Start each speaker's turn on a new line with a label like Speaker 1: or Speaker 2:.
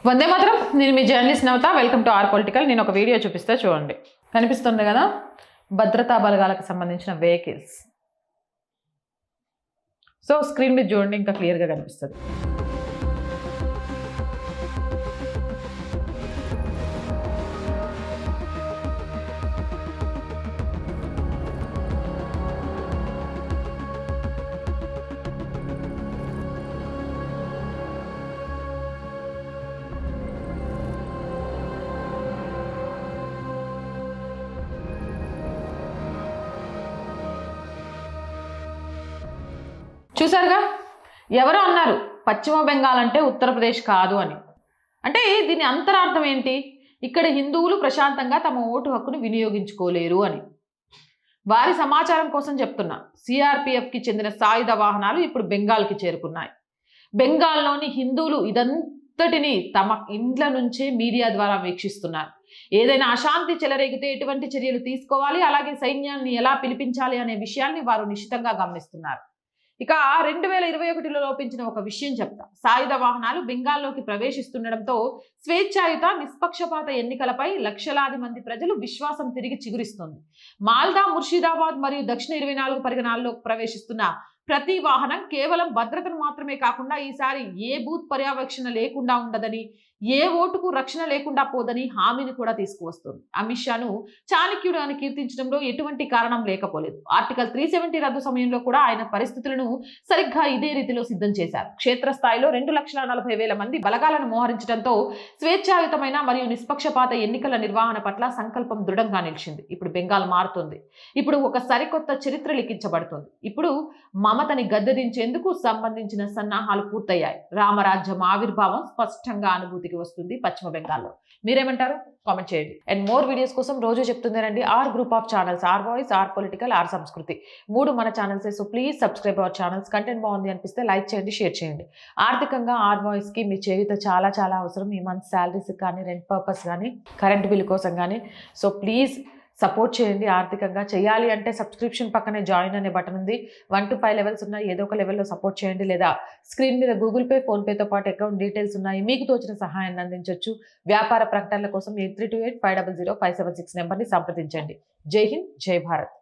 Speaker 1: వందే మాత్రం. నేను మీ journalist Navata. Welcome to R political. నేను ఒక వీడియో చూపిస్తా చూడండి. కనిపిస్తుంది కదా, భద్రతా బలగాలకు సంబంధించిన వెహికల్స్. సో స్క్రీన్ మీద చూడండి, ఇంకా క్లియర్గా కనిపిస్తుంది. చూసారుగా, ఎవరో అన్నారు పశ్చిమ బెంగాల్ అంటే ఉత్తరప్రదేశ్ కాదు అని. అంటే దీని అంతరార్థం ఏంటి? ఇక్కడ హిందువులు ప్రశాంతంగా తమ ఓటు హక్కును వినియోగించుకోలేరు అని. వారి సమాచారం కోసం చెప్తున్నా, సిఆర్పిఎఫ్కి చెందిన సాయుధ వాహనాలు ఇప్పుడు బెంగాల్కి చేరుకున్నాయి. బెంగాల్లోని హిందువులు ఇదంతటిని తమ ఇండ్ల నుంచే మీడియా ద్వారా వీక్షిస్తున్నారు. ఏదైనా అశాంతి చెలరేగితే ఎటువంటి చర్యలు తీసుకోవాలి, అలాగే సైన్యాన్ని ఎలా పిలిపించాలి అనే విషయాన్ని వారు నిశితంగా గమనిస్తున్నారు. ఇక 2021లో లోపించిన ఒక విషయం చెప్తా. సాయుధ వాహనాలు బెంగాల్లోకి ప్రవేశిస్తుండడంతో స్వేచ్ఛాయుత నిష్పక్షపాత ఎన్నికలపై లక్షలాది మంది ప్రజలు విశ్వాసం తిరిగి చిగురిస్తుంది. మాల్దా, ముర్షిదాబాద్ మరియు దక్షిణ 24 పరిగణాల్లో ప్రవేశిస్తున్న ప్రతి వాహనం కేవలం భద్రతను మాత్రమే కాకుండా ఈసారి ఏ బూత్ పర్యవేక్షణ లేకుండా ఉండదని, ఏ ఓటుకు రక్షణ లేకుండా పోదని హామీని కూడా తీసుకువస్తుంది. అమిత్ షాను చాణక్యుడు అని కీర్తించడంలో ఎటువంటి కారణం లేకపోలేదు. ఆర్టికల్ 370 రద్దు సమయంలో కూడా ఆయన పరిస్థితులను సరిగ్గా ఇదే రీతిలో సిద్ధం చేశారు. క్షేత్రస్థాయిలో 2,40,000 మంది బలగాలను మోహరించడంతో స్వేచ్ఛాయుతమైన మరియు నిష్పక్షపాత ఎన్నికల నిర్వహణ పట్ల సంకల్పం దృఢంగా నిలిచింది. ఇప్పుడు బెంగాల్ మారుతుంది. ఇప్పుడు ఒక సరికొత్త చరిత్ర లిఖించబడుతుంది. ఇప్పుడు మమతని గద్దెదించేందుకు సంబంధించిన సన్నాహాలు పూర్తయ్యాయి. రామరాజ్యం ఆవిర్భావం స్పష్టంగా అనుభూతికి వస్తుంది పశ్చిమ బెంగాల్లో. మీరేమంటారు? కామెంట్ చేయండి. అండ్ మోర్ వీడియోస్ కోసం రోజు చెప్తుందేనండి R group of channels, R voice, R political, R Samskriti, 3 మన channels. So please subscribe our channels. Content బాగుంది అనిపిస్తే లైక్ చేయండి, షేర్ చేయండి. ఆర్థికంగా ఆర్ వాయిస్కి మీ చేయుత చాలా చాలా అవసరం. ఈ మంత్ శాలరీస్ కానీ, రెంట్ పర్పస్ కానీ, కరెంట్ బిల్ కోసం కానీ. సో ప్లీజ్ సపోర్ట్ చేయండి. ఆర్థికంగా చేయాలి అంటే సబ్స్క్రిప్షన్ పక్కనే జాయిన్ అనే బటన్ ఉంది. 1 to 5 లెవెల్స్ ఉన్నాయి. ఏదో ఒక లెవెల్లో సపోర్ట్ చేయండి. లేదా స్క్రీన్ మీద గూగుల్ పే, ఫోన్పేతో పాటు అకౌంట్ డీటెయిల్స్ ఉన్నాయి. మీకు తోచిన సహాయాన్ని అందించవచ్చు. వ్యాపార ప్రకటనల కోసం 8328500576 నెంబర్ని సంప్రదించండి. జై హింద్, జై భారత్.